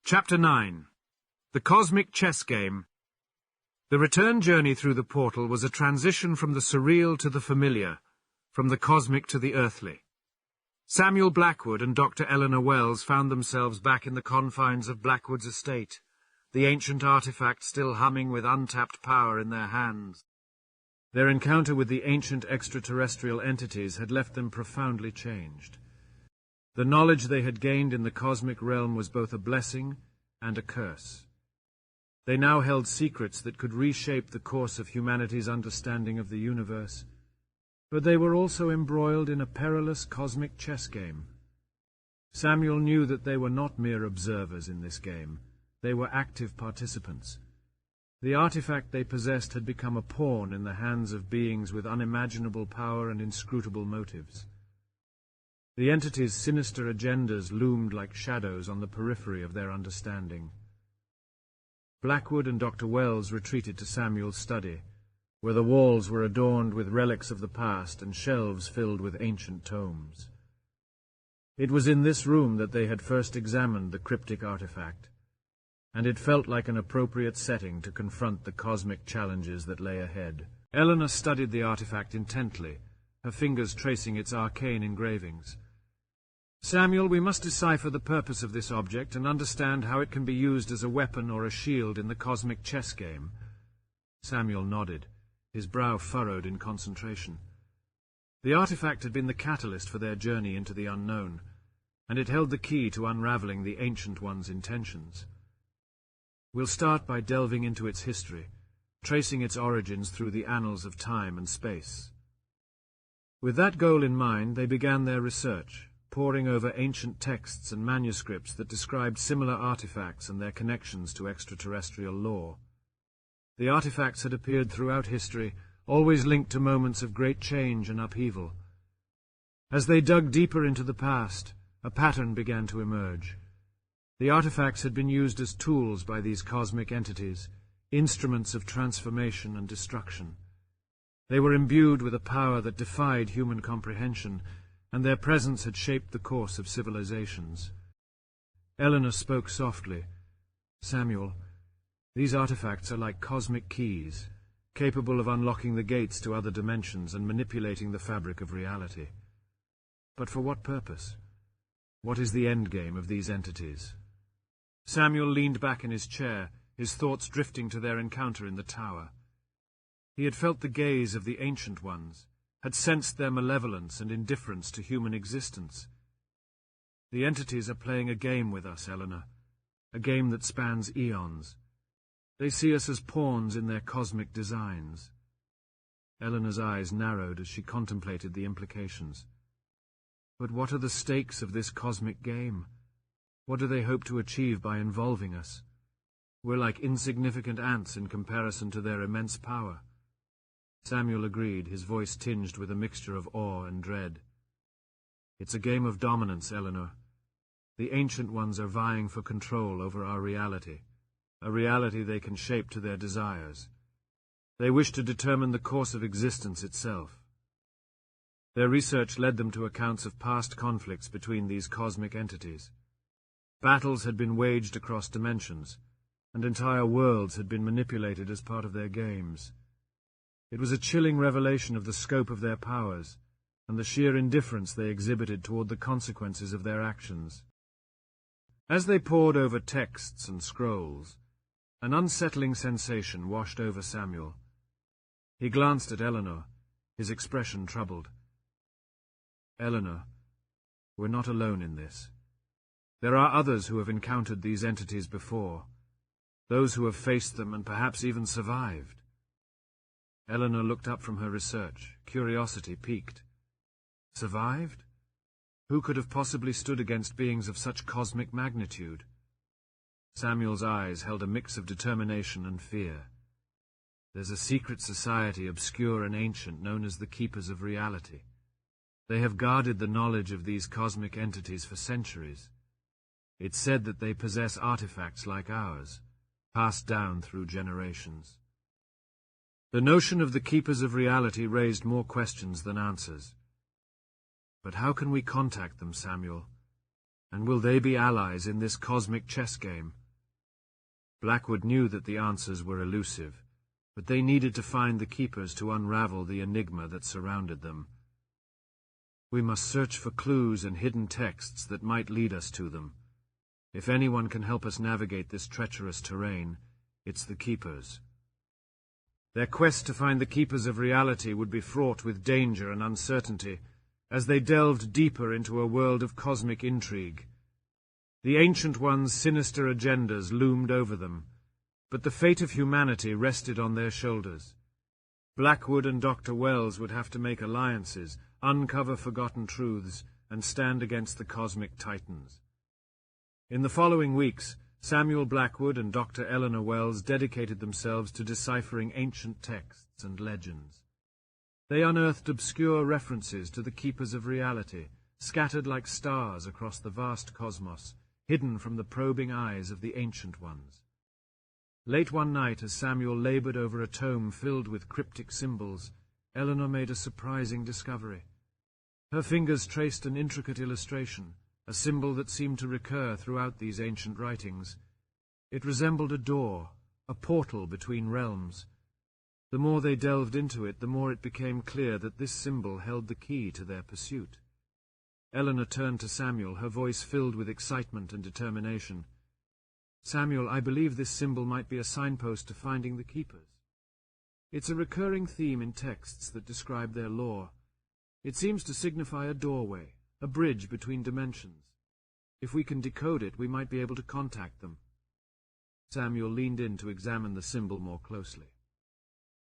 Chapter 9. The Cosmic Chess Game. The return journey through the portal was a transition from the surreal to the familiar, from the cosmic to the earthly. Samuel Blackwood and Dr. Eleanor Wells found themselves back in the confines of Blackwood's estate, the ancient artifact still humming with untapped power in their hands. Their encounter with the ancient extraterrestrial entities had left them profoundly changed. The knowledge they had gained in the cosmic realm was both a blessing and a curse. They now held secrets that could reshape the course of humanity's understanding of the universe, but they were also embroiled in a perilous cosmic chess game. Samuel knew that they were not mere observers in this game. They were active participants. The artifact they possessed had become a pawn in the hands of beings with unimaginable power and inscrutable motives. The entity's sinister agendas loomed like shadows on the periphery of their understanding. Blackwood and Dr. Wells retreated to Samuel's study, where the walls were adorned with relics of the past and shelves filled with ancient tomes. It was in this room that they had first examined the cryptic artifact, and it felt like an appropriate setting to confront the cosmic challenges that lay ahead. Eleanor studied the artifact intently, her fingers tracing its arcane engravings. "Samuel, we must decipher the purpose of this object and understand how it can be used as a weapon or a shield in the cosmic chess game." Samuel nodded, his brow furrowed in concentration. The artifact had been the catalyst for their journey into the unknown, and it held the key to unraveling the Ancient One's intentions. "We'll start by delving into its history, tracing its origins through the annals of time and space." With that goal in mind, they began their research, poring over ancient texts and manuscripts that described similar artifacts and their connections to extraterrestrial lore. The artifacts had appeared throughout history, always linked to moments of great change and upheaval. As they dug deeper into the past, a pattern began to emerge. The artifacts had been used as tools by these cosmic entities, instruments of transformation and destruction. They were imbued with a power that defied human comprehension, and their presence had shaped the course of civilizations. Eleanor spoke softly. "Samuel, these artifacts are like cosmic keys, capable of unlocking the gates to other dimensions and manipulating the fabric of reality. But for what purpose? What is the endgame of these entities?" Samuel leaned back in his chair, his thoughts drifting to their encounter in the tower. He had felt the gaze of the Ancient Ones, had sensed their malevolence and indifference to human existence. "The entities are playing a game with us, Eleanor, a game that spans eons. They see us as pawns in their cosmic designs." Eleanor's eyes narrowed as she contemplated the implications. "But what are the stakes of this cosmic game? What do they hope to achieve by involving us? We're like insignificant ants in comparison to their immense power." Samuel agreed, his voice tinged with a mixture of awe and dread. "It's a game of dominance, Eleanor. The Ancient Ones are vying for control over our reality, a reality they can shape to their desires. They wish to determine the course of existence itself." Their research led them to accounts of past conflicts between these cosmic entities. Battles had been waged across dimensions, and entire worlds had been manipulated as part of their games. It was a chilling revelation of the scope of their powers, and the sheer indifference they exhibited toward the consequences of their actions. As they pored over texts and scrolls, an unsettling sensation washed over Samuel. He glanced at Eleanor, his expression troubled. "Eleanor, we're not alone in this. There are others who have encountered these entities before, those who have faced them and perhaps even survived." Eleanor looked up from her research, curiosity piqued. Survived? Who could have possibly stood against beings of such cosmic magnitude? Samuel's eyes held a mix of determination and fear. "There's a secret society, obscure and ancient, known as the Keepers of Reality. They have guarded the knowledge of these cosmic entities for centuries. It's said that they possess artifacts like ours, passed down through generations." The notion of the Keepers of Reality raised more questions than answers. "But how can we contact them, Samuel? And will they be allies in this cosmic chess game? Blackwood knew that the answers were elusive, but they needed to find the keepers to unravel the enigma that surrounded them. We must search for clues and hidden texts that might lead us to them. If anyone can help us navigate this treacherous terrain, it's the keepers. Their quest to find the keepers of reality would be fraught with danger and uncertainty, as they delved deeper into a world of cosmic intrigue. The Ancient One's sinister agendas loomed over them, but the fate of humanity rested on their shoulders. Blackwood and Dr. Wells would have to make alliances, uncover forgotten truths, and stand against the cosmic titans. In the following weeks, Samuel Blackwood and Dr. Eleanor Wells dedicated themselves to deciphering ancient texts and legends. They unearthed obscure references to the keepers of reality, scattered like stars across the vast cosmos, hidden from the probing eyes of the Ancient Ones. Late one night, as Samuel labored over a tome filled with cryptic symbols, Eleanor made a surprising discovery. Her fingers traced an intricate illustration, a symbol that seemed to recur throughout these ancient writings. It resembled a door, a portal between realms. The more they delved into it, the more it became clear that this symbol held the key to their pursuit. Eleanor turned to Samuel, her voice filled with excitement and determination. "Samuel, I believe this symbol might be a signpost to finding the keepers. It's a recurring theme in texts that describe their lore. It seems to signify a doorway, a bridge between dimensions. If we can decode it, we might be able to contact them." Samuel leaned in to examine the symbol more closely.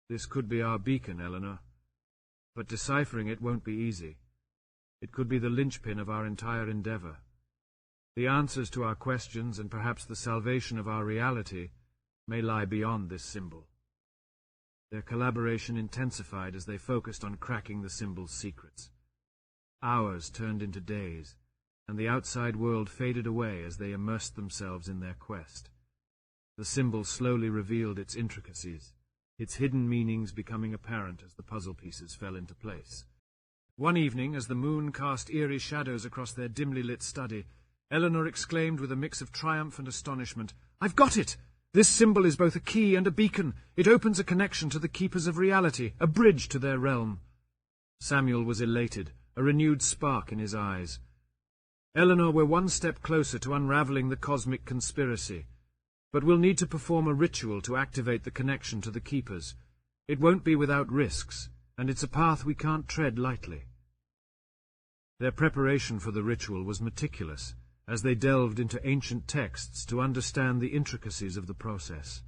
"This could be our beacon, Eleanor, but deciphering it won't be easy. It could be the linchpin of our entire endeavor. The answers to our questions, and perhaps the salvation of our reality, may lie beyond this symbol." Their collaboration intensified as they focused on cracking the symbol's secrets. Hours turned into days, and the outside world faded away as they immersed themselves in their quest. The symbol slowly revealed its intricacies, its hidden meanings becoming apparent as the puzzle pieces fell into place. One evening, as the moon cast eerie shadows across their dimly lit study, Eleanor exclaimed with a mix of triumph and astonishment, "I've got it! This symbol is both a key and a beacon. It opens a connection to the keepers of reality, a bridge to their realm." Samuel was elated, a renewed spark in his eyes. "Eleanor, we're one step closer to unraveling the cosmic conspiracy. But we'll need to perform a ritual to activate the connection to the keepers. It won't be without risks, and it's a path we can't tread lightly." Their preparation for the ritual was meticulous, as they delved into ancient texts to understand the intricacies of the process.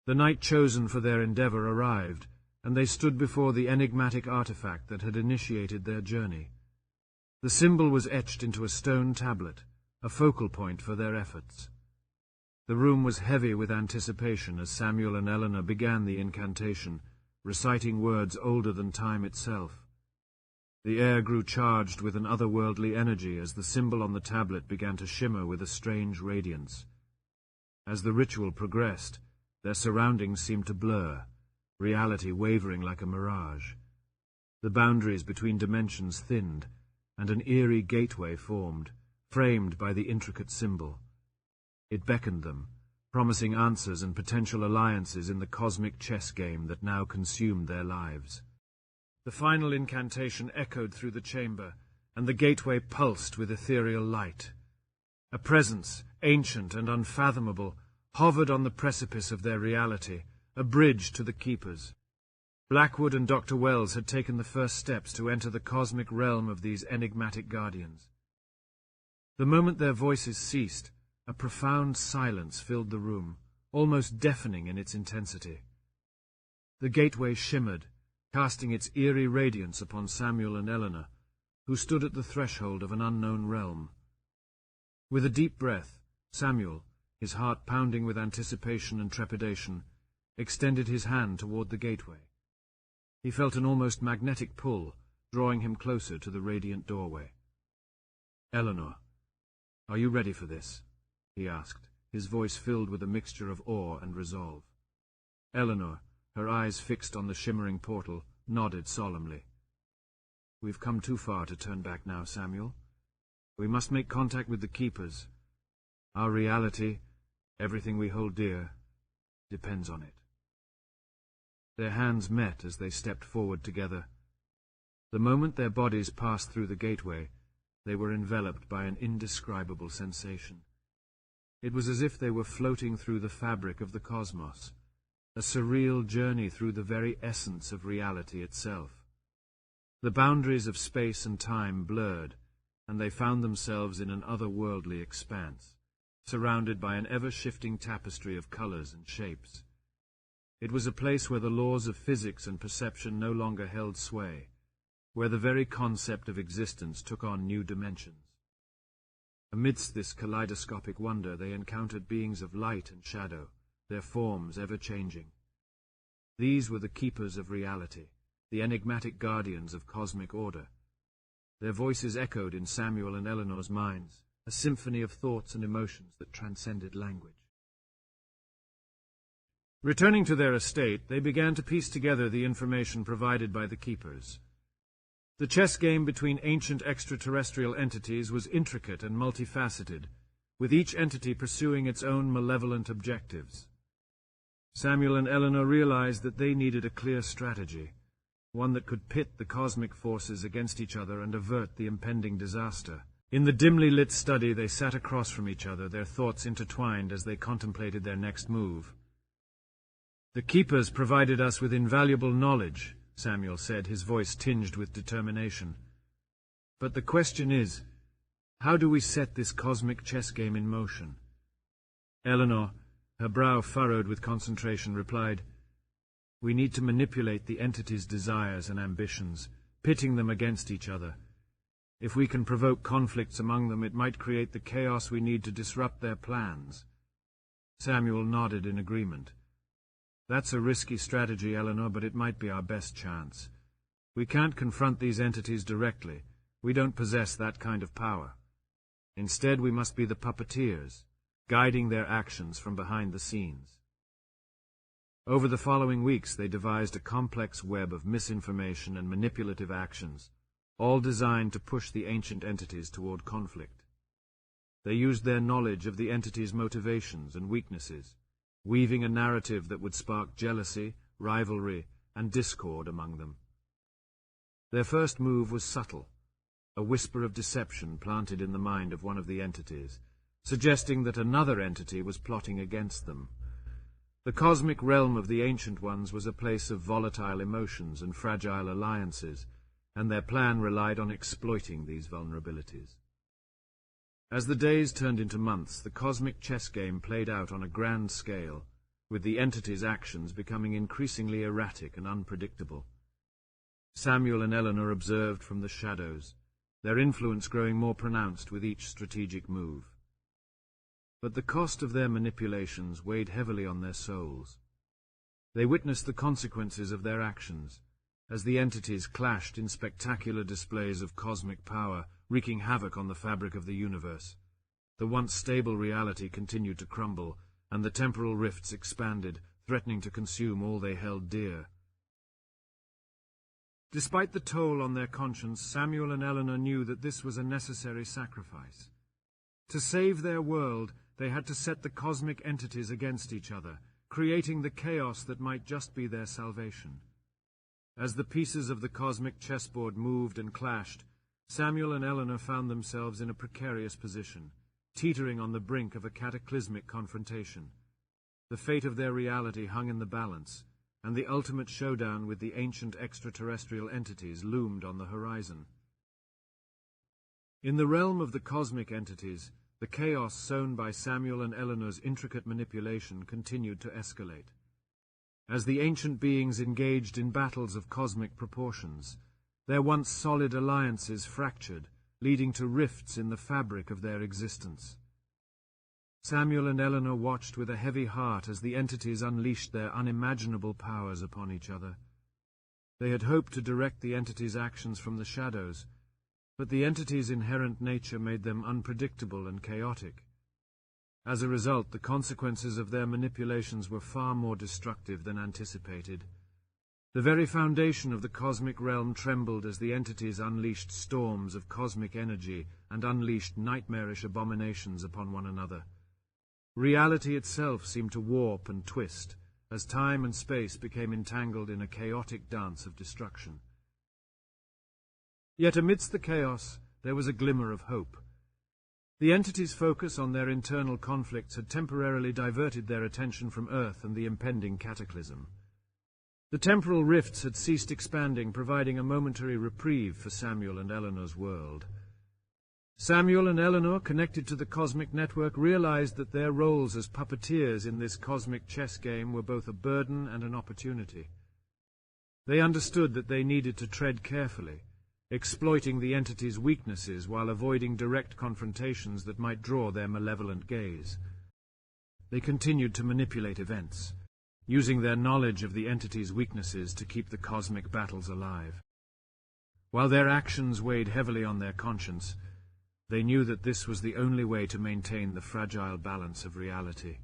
The night chosen for their endeavor arrived, and they stood before the enigmatic artifact that had initiated their journey. The symbol was etched into a stone tablet, a focal point for their efforts. The room was heavy with anticipation as Samuel and Eleanor began the incantation, reciting words older than time itself. The air grew charged with an otherworldly energy as the symbol on the tablet began to shimmer with a strange radiance. As the ritual progressed, their surroundings seemed to blur, reality wavering like a mirage. The boundaries between dimensions thinned, and an eerie gateway formed, framed by the intricate symbol. It beckoned them, promising answers and potential alliances in the cosmic chess game that now consumed their lives. The final incantation echoed through the chamber, and the gateway pulsed with ethereal light. A presence, ancient and unfathomable, hovered on the precipice of their reality, a bridge to the keepers. Blackwood and Dr. Wells had taken the first steps to enter the cosmic realm of these enigmatic guardians. The moment their voices ceased, a profound silence filled the room, almost deafening in its intensity. The gateway shimmered, casting its eerie radiance upon Samuel and Eleanor, who stood at the threshold of an unknown realm. With a deep breath, Samuel, his heart pounding with anticipation and trepidation, extended his hand toward the gateway. He felt an almost magnetic pull, drawing him closer to the radiant doorway. "Eleanor, are you ready for this?" he asked, his voice filled with a mixture of awe and resolve. Eleanor, her eyes fixed on the shimmering portal, nodded solemnly. "We've come too far to turn back now, Samuel. We must make contact with the keepers. Our reality, everything we hold dear, depends on it. Their hands met as they stepped forward together. The moment their bodies passed through the gateway, they were enveloped by an indescribable sensation. It was as if they were floating through the fabric of the cosmos, a surreal journey through the very essence of reality itself. The boundaries of space and time blurred, and they found themselves in an otherworldly expanse, surrounded by an ever-shifting tapestry of colors and shapes. It was a place where the laws of physics and perception no longer held sway, where the very concept of existence took on new dimensions. Amidst this kaleidoscopic wonder, they encountered beings of light and shadow, their forms ever-changing. These were the keepers of reality, the enigmatic guardians of cosmic order. Their voices echoed in Samuel and Eleanor's minds, a symphony of thoughts and emotions that transcended language. Returning to their estate, they began to piece together the information provided by the keepers. The chess game between ancient extraterrestrial entities was intricate and multifaceted, with each entity pursuing its own malevolent objectives. Samuel and Eleanor realized that they needed a clear strategy, one that could pit the cosmic forces against each other and avert the impending disaster. In the dimly lit study, they sat across from each other, their thoughts intertwined as they contemplated their next move. "The keepers provided us with invaluable knowledge," Samuel said, his voice tinged with determination. "But the question is, how do we set this cosmic chess game in motion?" Eleanor, her brow furrowed with concentration, replied, "We need to manipulate the entity's desires and ambitions, pitting them against each other. If we can provoke conflicts among them, it might create the chaos we need to disrupt their plans." Samuel nodded in agreement. "That's a risky strategy, Eleanor, but it might be our best chance. We can't confront these entities directly. We don't possess that kind of power. Instead, we must be the puppeteers, guiding their actions from behind the scenes." Over the following weeks, they devised a complex web of misinformation and manipulative actions, all designed to push the ancient entities toward conflict. They used their knowledge of the entities' motivations and weaknesses, weaving a narrative that would spark jealousy, rivalry, and discord among them. Their first move was subtle, a whisper of deception planted in the mind of one of the entities, suggesting that another entity was plotting against them. The cosmic realm of the Ancient Ones was a place of volatile emotions and fragile alliances, and their plan relied on exploiting these vulnerabilities. As the days turned into months, the cosmic chess game played out on a grand scale, with the entity's actions becoming increasingly erratic and unpredictable. Samuel and Eleanor observed from the shadows, their influence growing more pronounced with each strategic move. But the cost of their manipulations weighed heavily on their souls. They witnessed the consequences of their actions, as the entities clashed in spectacular displays of cosmic power, wreaking havoc on the fabric of the universe. The once stable reality continued to crumble, and the temporal rifts expanded, threatening to consume all they held dear. Despite the toll on their conscience, Samuel and Eleanor knew that this was a necessary sacrifice. To save their world, they had to set the cosmic entities against each other, creating the chaos that might just be their salvation. As the pieces of the cosmic chessboard moved and clashed, Samuel and Eleanor found themselves in a precarious position, teetering on the brink of a cataclysmic confrontation. The fate of their reality hung in the balance, and the ultimate showdown with the ancient extraterrestrial entities loomed on the horizon. In the realm of the cosmic entities, the chaos sown by Samuel and Eleanor's intricate manipulation continued to escalate. As the ancient beings engaged in battles of cosmic proportions, their once solid alliances fractured, leading to rifts in the fabric of their existence. Samuel and Eleanor watched with a heavy heart as the entities unleashed their unimaginable powers upon each other. They had hoped to direct the entities' actions from the shadows, but the entities' inherent nature made them unpredictable and chaotic. As a result, the consequences of their manipulations were far more destructive than anticipated. The very foundation of the cosmic realm trembled as the entities unleashed storms of cosmic energy and unleashed nightmarish abominations upon one another. Reality itself seemed to warp and twist, as time and space became entangled in a chaotic dance of destruction. Yet amidst the chaos, there was a glimmer of hope. The entities' focus on their internal conflicts had temporarily diverted their attention from Earth and the impending cataclysm. The temporal rifts had ceased expanding, providing a momentary reprieve for Samuel and Eleanor's world. Samuel and Eleanor, connected to the cosmic network, realized that their roles as puppeteers in this cosmic chess game were both a burden and an opportunity. They understood that they needed to tread carefully, exploiting the entity's weaknesses while avoiding direct confrontations that might draw their malevolent gaze. They continued to manipulate events, using their knowledge of the entity's weaknesses to keep the cosmic battles alive. While their actions weighed heavily on their conscience, they knew that this was the only way to maintain the fragile balance of reality.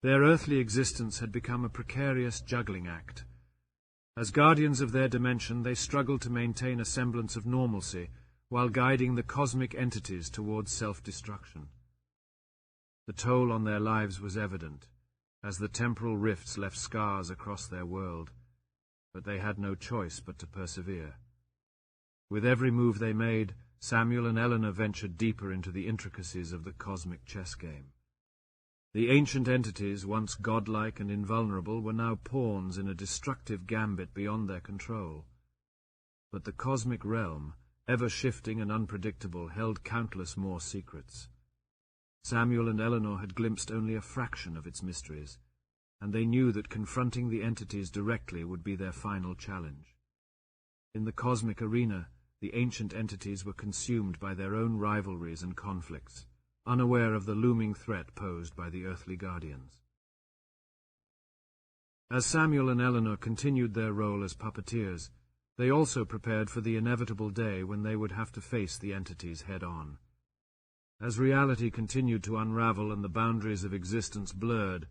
Their earthly existence had become a precarious juggling act. As guardians of their dimension, they struggled to maintain a semblance of normalcy while guiding the cosmic entities towards self-destruction. The toll on their lives was evident, as the temporal rifts left scars across their world, but they had no choice but to persevere. With every move they made, Samuel and Eleanor ventured deeper into the intricacies of the cosmic chess game. The ancient entities, once godlike and invulnerable, were now pawns in a destructive gambit beyond their control. But the cosmic realm, ever shifting and unpredictable, held countless more secrets. Samuel and Eleanor had glimpsed only a fraction of its mysteries, and they knew that confronting the entities directly would be their final challenge. In the cosmic arena, the ancient entities were consumed by their own rivalries and conflicts, unaware of the looming threat posed by the earthly guardians. As Samuel and Eleanor continued their role as puppeteers, they also prepared for the inevitable day when they would have to face the entities head-on. As reality continued to unravel and the boundaries of existence blurred,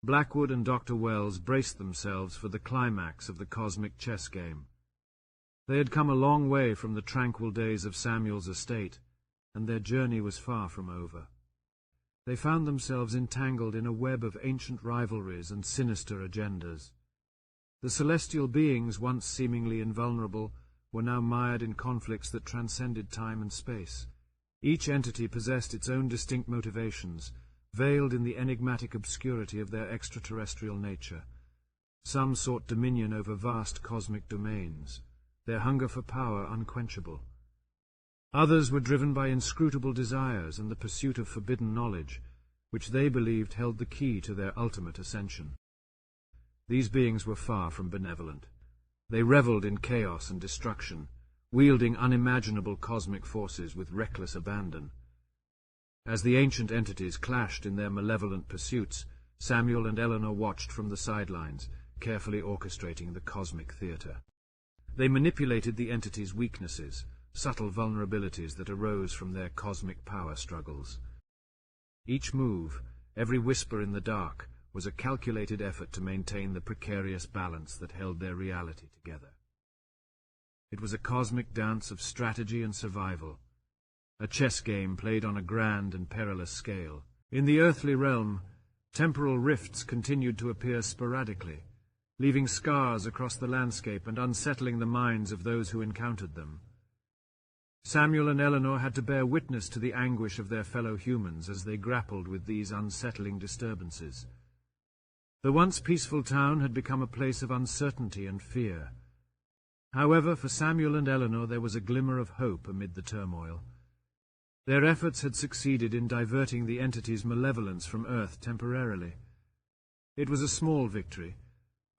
Blackwood and Dr. Wells braced themselves for the climax of the cosmic chess game. They had come a long way from the tranquil days of Samuel's estate, and their journey was far from over. They found themselves entangled in a web of ancient rivalries and sinister agendas. The celestial beings, once seemingly invulnerable, were now mired in conflicts that transcended time and space. Each entity possessed its own distinct motivations, veiled in the enigmatic obscurity of their extraterrestrial nature. Some sought dominion over vast cosmic domains, their hunger for power unquenchable. Others were driven by inscrutable desires and the pursuit of forbidden knowledge, which they believed held the key to their ultimate ascension. These beings were far from benevolent. They reveled in chaos and destruction, wielding unimaginable cosmic forces with reckless abandon. As the ancient entities clashed in their malevolent pursuits, Samuel and Eleanor watched from the sidelines, carefully orchestrating the cosmic theater. They manipulated the entities' weaknesses, subtle vulnerabilities that arose from their cosmic power struggles. Each move, every whisper in the dark, was a calculated effort to maintain the precarious balance that held their reality together. It was a cosmic dance of strategy and survival, a chess game played on a grand and perilous scale. In the earthly realm, temporal rifts continued to appear sporadically, leaving scars across the landscape and unsettling the minds of those who encountered them. Samuel and Eleanor had to bear witness to the anguish of their fellow humans as they grappled with these unsettling disturbances. The once peaceful town had become a place of uncertainty and fear. However, for Samuel and Eleanor there was a glimmer of hope amid the turmoil. Their efforts had succeeded in diverting the entity's malevolence from Earth temporarily. It was a small victory,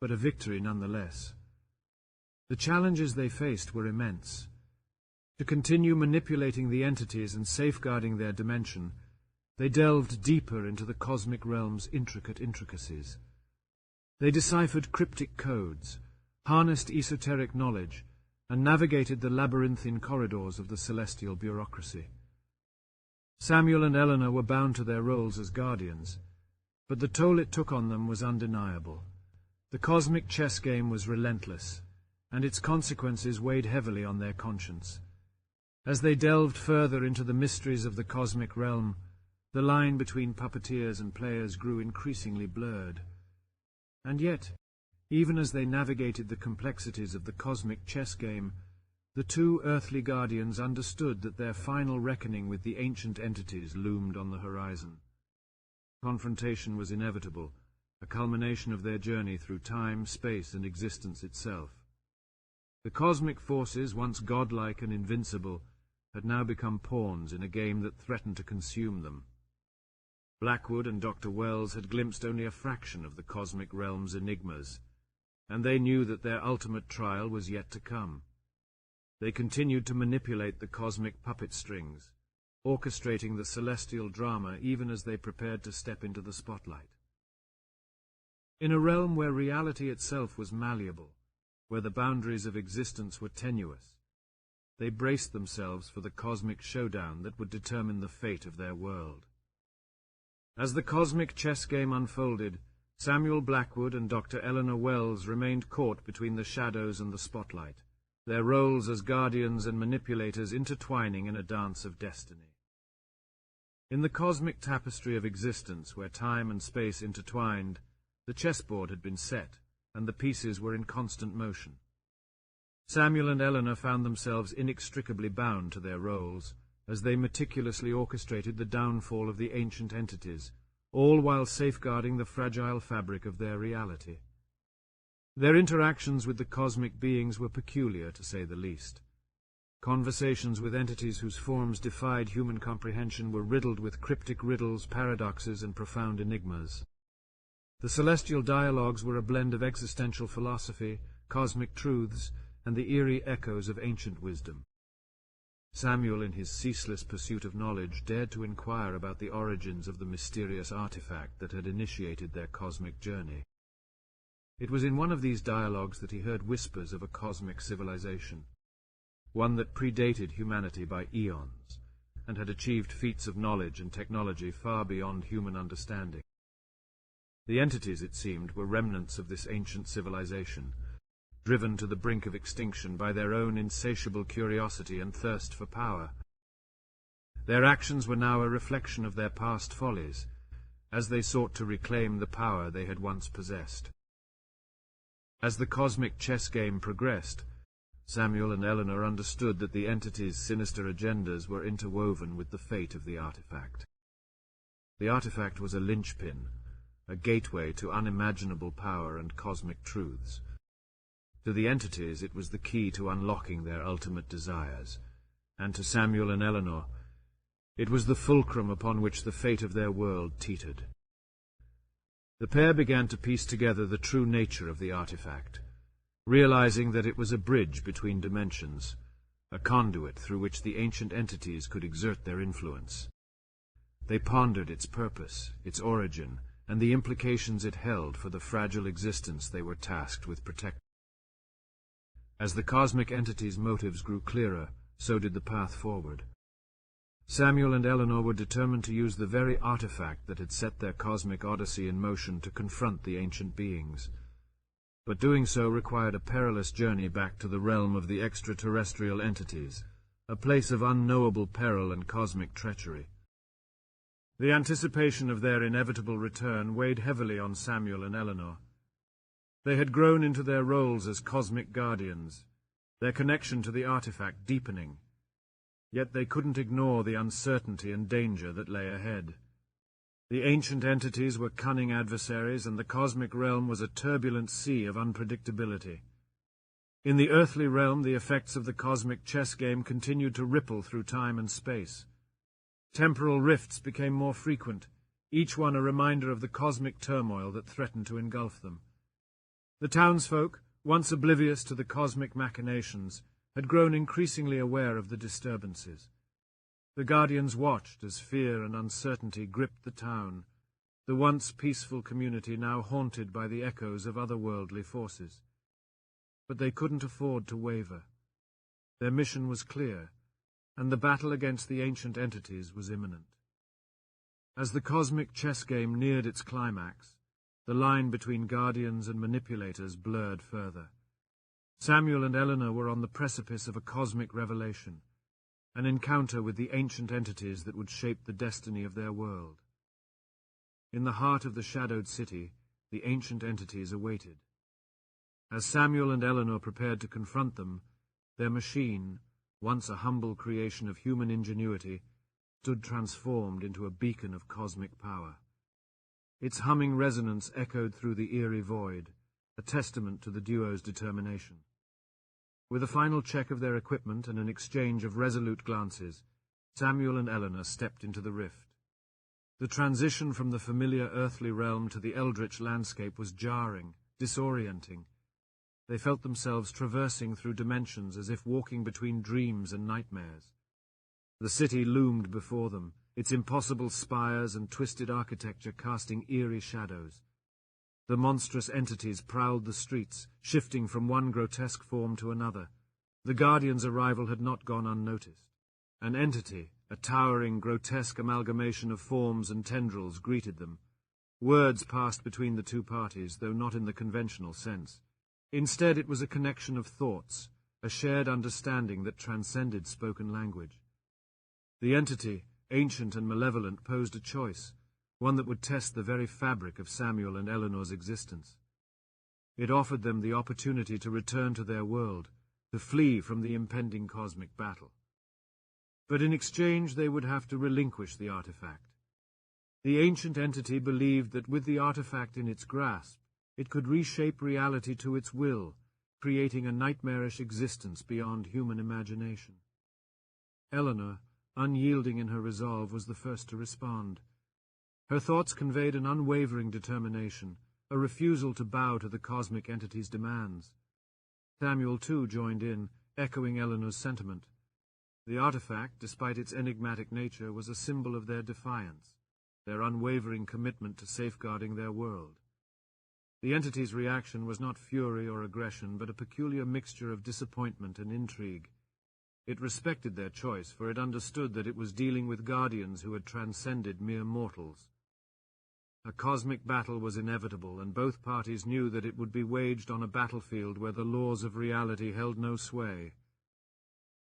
but a victory nonetheless. The challenges they faced were immense. To continue manipulating the entities and safeguarding their dimension, they delved deeper into the cosmic realm's intricate intricacies. They deciphered cryptic codes, harnessed esoteric knowledge, and navigated the labyrinthine corridors of the celestial bureaucracy. Samuel and Eleanor were bound to their roles as guardians, but the toll it took on them was undeniable. The cosmic chess game was relentless, and its consequences weighed heavily on their conscience. As they delved further into the mysteries of the cosmic realm, the line between puppeteers and players grew increasingly blurred. And yet, even as they navigated the complexities of the cosmic chess game, the two earthly guardians understood that their final reckoning with the ancient entities loomed on the horizon. Confrontation was inevitable, a culmination of their journey through time, space, and existence itself. The cosmic forces, once godlike and invincible, had now become pawns in a game that threatened to consume them. Blackwood and Dr. Wells had glimpsed only a fraction of the cosmic realm's enigmas, and they knew that their ultimate trial was yet to come. They continued to manipulate the cosmic puppet strings, orchestrating the celestial drama even as they prepared to step into the spotlight. In a realm where reality itself was malleable, where the boundaries of existence were tenuous, they braced themselves for the cosmic showdown that would determine the fate of their world. As the cosmic chess game unfolded, Samuel Blackwood and Dr. Eleanor Wells remained caught between the shadows and the spotlight, their roles as guardians and manipulators intertwining in a dance of destiny. In the cosmic tapestry of existence, where time and space intertwined, the chessboard had been set, and the pieces were in constant motion. Samuel and Eleanor found themselves inextricably bound to their roles, as they meticulously orchestrated the downfall of the ancient entities, all while safeguarding the fragile fabric of their reality. Their interactions with the cosmic beings were peculiar, to say the least. Conversations with entities whose forms defied human comprehension were riddled with cryptic riddles, paradoxes, and profound enigmas. The celestial dialogues were a blend of existential philosophy, cosmic truths, and the eerie echoes of ancient wisdom. Samuel, in his ceaseless pursuit of knowledge, dared to inquire about the origins of the mysterious artifact that had initiated their cosmic journey. It was in one of these dialogues that he heard whispers of a cosmic civilization, one that predated humanity by eons, and had achieved feats of knowledge and technology far beyond human understanding. The entities, it seemed, were remnants of this ancient civilization, driven to the brink of extinction by their own insatiable curiosity and thirst for power. Their actions were now a reflection of their past follies, as they sought to reclaim the power they had once possessed. As the cosmic chess game progressed, Samuel and Eleanor understood that the entity's sinister agendas were interwoven with the fate of the artifact. The artifact was a linchpin, a gateway to unimaginable power and cosmic truths. To the entities, it was the key to unlocking their ultimate desires, and to Samuel and Eleanor, it was the fulcrum upon which the fate of their world teetered. The pair began to piece together the true nature of the artifact, realizing that it was a bridge between dimensions, a conduit through which the ancient entities could exert their influence. They pondered its purpose, its origin, and the implications it held for the fragile existence they were tasked with protecting. As the cosmic entity's motives grew clearer, so did the path forward. Samuel and Eleanor were determined to use the very artifact that had set their cosmic Odyssey in motion to confront the ancient beings. But doing so required a perilous journey back to the realm of the extraterrestrial entities, a place of unknowable peril and cosmic treachery. The anticipation of their inevitable return weighed heavily on Samuel and Eleanor. They had grown into their roles as cosmic guardians, their connection to the artifact deepening. Yet they couldn't ignore the uncertainty and danger that lay ahead. The ancient entities were cunning adversaries, and the cosmic realm was a turbulent sea of unpredictability. In the earthly realm, the effects of the cosmic chess game continued to ripple through time and space. Temporal rifts became more frequent, each one a reminder of the cosmic turmoil that threatened to engulf them. The townsfolk, once oblivious to the cosmic machinations, had grown increasingly aware of the disturbances. The guardians watched as fear and uncertainty gripped the town, the once peaceful community now haunted by the echoes of otherworldly forces. But they couldn't afford to waver. Their mission was clear, and the battle against the ancient entities was imminent. As the cosmic chess game neared its climax, The line between guardians and manipulators blurred further. Samuel and Eleanor were on the precipice of a cosmic revelation, an encounter with the ancient entities that would shape the destiny of their world. In the heart of the shadowed city, the ancient entities awaited. As Samuel and Eleanor prepared to confront them, their machine, once a humble creation of human ingenuity, stood transformed into a beacon of cosmic power. Its humming resonance echoed through the eerie void, a testament to the duo's determination. With a final check of their equipment and an exchange of resolute glances, Samuel and Eleanor stepped into the rift. The transition from the familiar earthly realm to the Eldritch landscape was jarring, disorienting. They felt themselves traversing through dimensions as if walking between dreams and nightmares. The city loomed before them, its impossible spires and twisted architecture casting eerie shadows. The monstrous entities prowled the streets, shifting from one grotesque form to another. The Guardian's arrival had not gone unnoticed. An entity, a towering, grotesque amalgamation of forms and tendrils, greeted them. Words passed between the two parties, though not in the conventional sense. Instead, it was a connection of thoughts, a shared understanding that transcended spoken language. The entity, ancient and malevolent, posed a choice, one that would test the very fabric of Samuel and Eleanor's existence. It offered them the opportunity to return to their world, to flee from the impending cosmic battle. But in exchange they would have to relinquish the artifact. The ancient entity believed that with the artifact in its grasp, it could reshape reality to its will, creating a nightmarish existence beyond human imagination. Eleanor, unyielding in her resolve, was the first to respond. Her thoughts conveyed an unwavering determination, a refusal to bow to the cosmic entity's demands. Samuel, too, joined in, echoing Eleanor's sentiment. The artifact, despite its enigmatic nature, was a symbol of their defiance, their unwavering commitment to safeguarding their world. The entity's reaction was not fury or aggression, but a peculiar mixture of disappointment and intrigue. It respected their choice, for it understood that it was dealing with guardians who had transcended mere mortals. A cosmic battle was inevitable, and both parties knew that it would be waged on a battlefield where the laws of reality held no sway.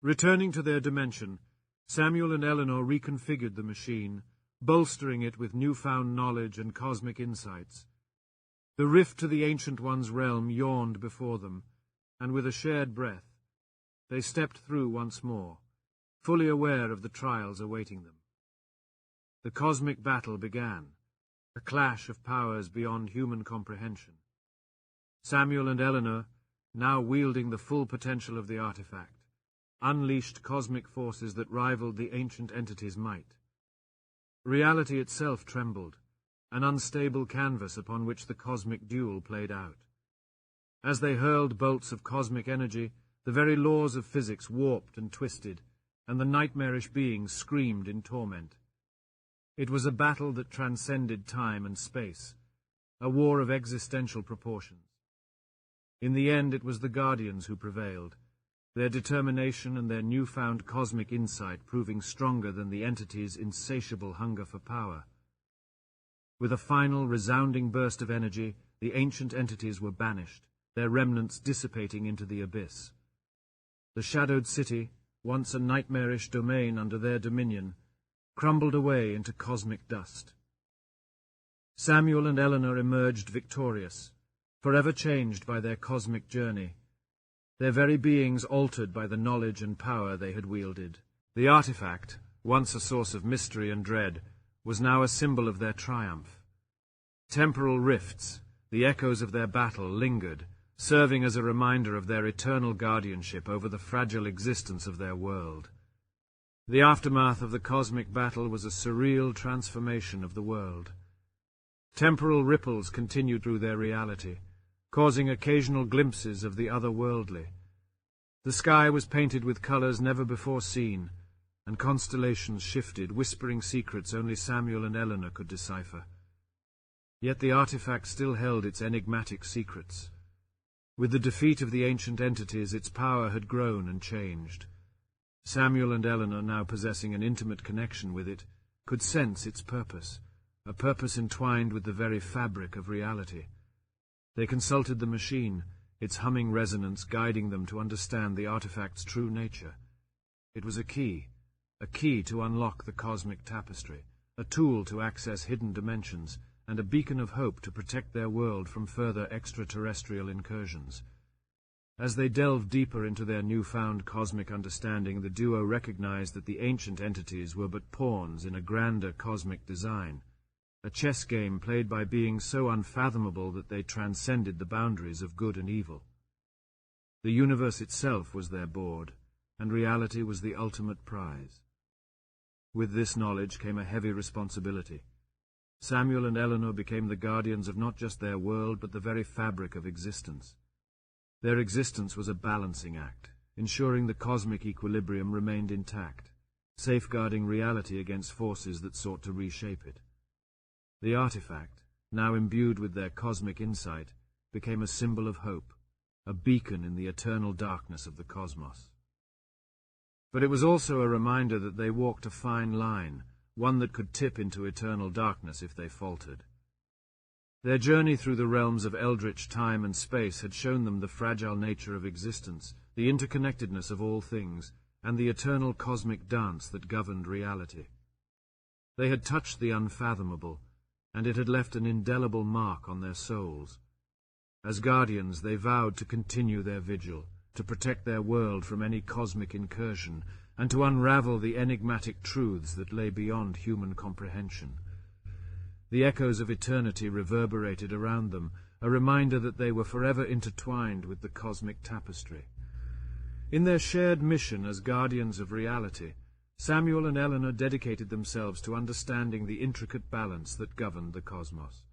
Returning to their dimension, Samuel and Eleanor reconfigured the machine, bolstering it with newfound knowledge and cosmic insights. The rift to the Ancient One's realm yawned before them, and with a shared breath, they stepped through once more, fully aware of the trials awaiting them. The cosmic battle began, a clash of powers beyond human comprehension. Samuel and Eleanor, now wielding the full potential of the artifact, unleashed cosmic forces that rivaled the ancient entity's might. Reality itself trembled, an unstable canvas upon which the cosmic duel played out. As they hurled bolts of cosmic energy, the very laws of physics warped and twisted, and the nightmarish beings screamed in torment. It was a battle that transcended time and space, a war of existential proportions. In the end, it was the Guardians who prevailed, their determination and their newfound cosmic insight proving stronger than the entity's insatiable hunger for power. With a final, resounding burst of energy, the ancient entities were banished, their remnants dissipating into the abyss. The shadowed city, once a nightmarish domain under their dominion, crumbled away into cosmic dust. Samuel and Eleanor emerged victorious, forever changed by their cosmic journey, their very beings altered by the knowledge and power they had wielded. The artifact, once a source of mystery and dread, was now a symbol of their triumph. Temporal rifts, the echoes of their battle, lingered, serving as a reminder of their eternal guardianship over the fragile existence of their world. The aftermath of the cosmic battle was a surreal transformation of the world. Temporal ripples continued through their reality, causing occasional glimpses of the otherworldly. The sky was painted with colors never before seen, and constellations shifted, whispering secrets only Samuel and Eleanor could decipher. Yet the artifact still held its enigmatic secrets. With the defeat of the ancient entities, its power had grown and changed. Samuel and Eleanor, now possessing an intimate connection with it, could sense its purpose, a purpose entwined with the very fabric of reality. They consulted the machine, its humming resonance guiding them to understand the artifact's true nature. It was a key to unlock the cosmic tapestry, a tool to access hidden dimensions, and a beacon of hope to protect their world from further extraterrestrial incursions. As they delved deeper into their newfound cosmic understanding, the duo recognized that the ancient entities were but pawns in a grander cosmic design, a chess game played by beings so unfathomable that they transcended the boundaries of good and evil. The universe itself was their board, and reality was the ultimate prize. With this knowledge came a heavy responsibility. Samuel and Eleanor became the guardians of not just their world, but the very fabric of existence. Their existence was a balancing act, ensuring the cosmic equilibrium remained intact, safeguarding reality against forces that sought to reshape it. The artifact, now imbued with their cosmic insight, became a symbol of hope, a beacon in the eternal darkness of the cosmos. But it was also a reminder that they walked a fine line, one that could tip into eternal darkness if they faltered. Their journey through the realms of Eldritch time and space had shown them the fragile nature of existence, the interconnectedness of all things, and the eternal cosmic dance that governed reality. They had touched the unfathomable, and it had left an indelible mark on their souls. As guardians, they vowed to continue their vigil, to protect their world from any cosmic incursion, and to unravel the enigmatic truths that lay beyond human comprehension. The echoes of eternity reverberated around them, a reminder that they were forever intertwined with the cosmic tapestry. In their shared mission as guardians of reality, Samuel and Eleanor dedicated themselves to understanding the intricate balance that governed the cosmos.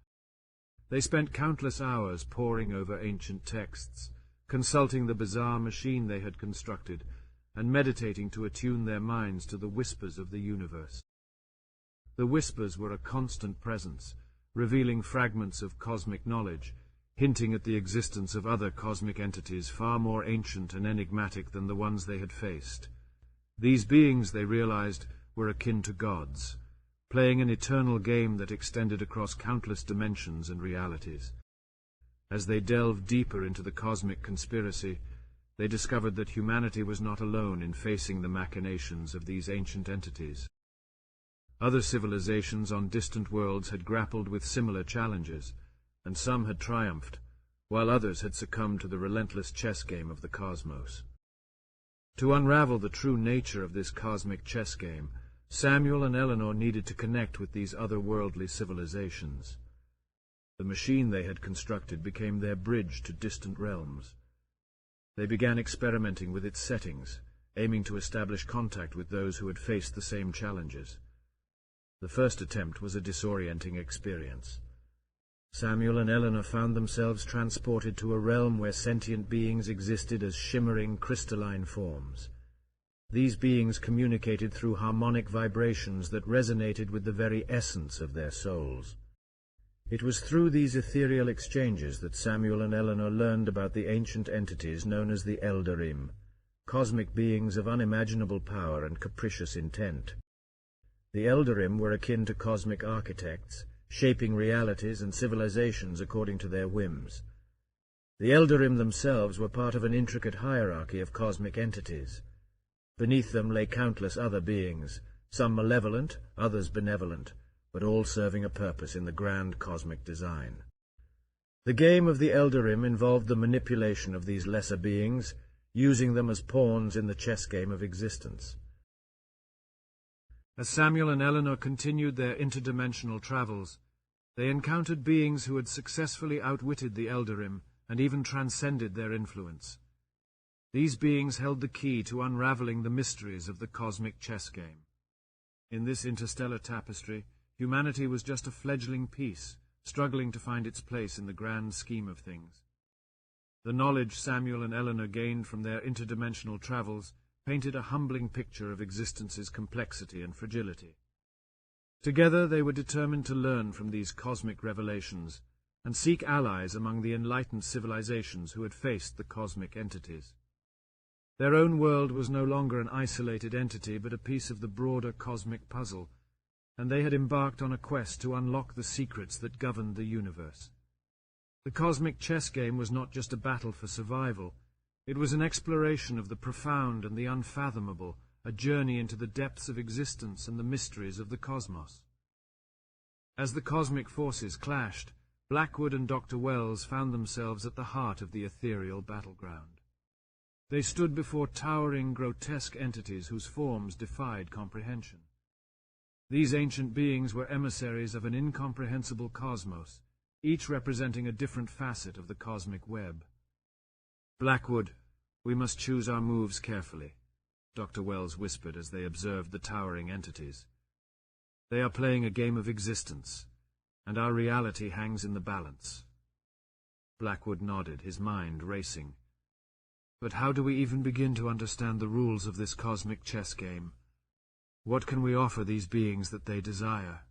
They spent countless hours poring over ancient texts, consulting the bizarre machine they had constructed, and meditating to attune their minds to the whispers of the universe. The whispers were a constant presence, revealing fragments of cosmic knowledge, hinting at the existence of other cosmic entities far more ancient and enigmatic than the ones they had faced. These beings, they realized, were akin to gods, playing an eternal game that extended across countless dimensions and realities. As they delved deeper into the cosmic conspiracy, they discovered that humanity was not alone in facing the machinations of these ancient entities. Other civilizations on distant worlds had grappled with similar challenges, and some had triumphed, while others had succumbed to the relentless chess game of the cosmos. To unravel the true nature of this cosmic chess game, Samuel and Eleanor needed to connect with these otherworldly civilizations. The machine they had constructed became their bridge to distant realms. They began experimenting with its settings, aiming to establish contact with those who had faced the same challenges. The first attempt was a disorienting experience. Samuel and Eleanor found themselves transported to a realm where sentient beings existed as shimmering, crystalline forms. These beings communicated through harmonic vibrations that resonated with the very essence of their souls. It was through these ethereal exchanges that Samuel and Eleanor learned about the ancient entities known as the Eldarim, cosmic beings of unimaginable power and capricious intent. The Eldarim were akin to cosmic architects, shaping realities and civilizations according to their whims. The Eldarim themselves were part of an intricate hierarchy of cosmic entities. Beneath them lay countless other beings, some malevolent, others benevolent, but all serving a purpose in the grand cosmic design. The game of the Eldarim involved the manipulation of these lesser beings, using them as pawns in the chess game of existence. As Samuel and Eleanor continued their interdimensional travels, they encountered beings who had successfully outwitted the Eldarim and even transcended their influence. These beings held the key to unraveling the mysteries of the cosmic chess game. In this interstellar tapestry, humanity was just a fledgling piece, struggling to find its place in the grand scheme of things. The knowledge Samuel and Eleanor gained from their interdimensional travels painted a humbling picture of existence's complexity and fragility. Together they were determined to learn from these cosmic revelations and seek allies among the enlightened civilizations who had faced the cosmic entities. Their own world was no longer an isolated entity, but a piece of the broader cosmic puzzle, and they had embarked on a quest to unlock the secrets that governed the universe. The cosmic chess game was not just a battle for survival. It was an exploration of the profound and the unfathomable, a journey into the depths of existence and the mysteries of the cosmos. As the cosmic forces clashed, Blackwood and Dr. Wells found themselves at the heart of the ethereal battleground. They stood before towering, grotesque entities whose forms defied comprehension. These ancient beings were emissaries of an incomprehensible cosmos, each representing a different facet of the cosmic web. "Blackwood, we must choose our moves carefully," Dr. Wells whispered as they observed the towering entities. "They are playing a game of existence, and our reality hangs in the balance." Blackwood nodded, his mind racing. "But how do we even begin to understand the rules of this cosmic chess game? What can we offer these beings that they desire?"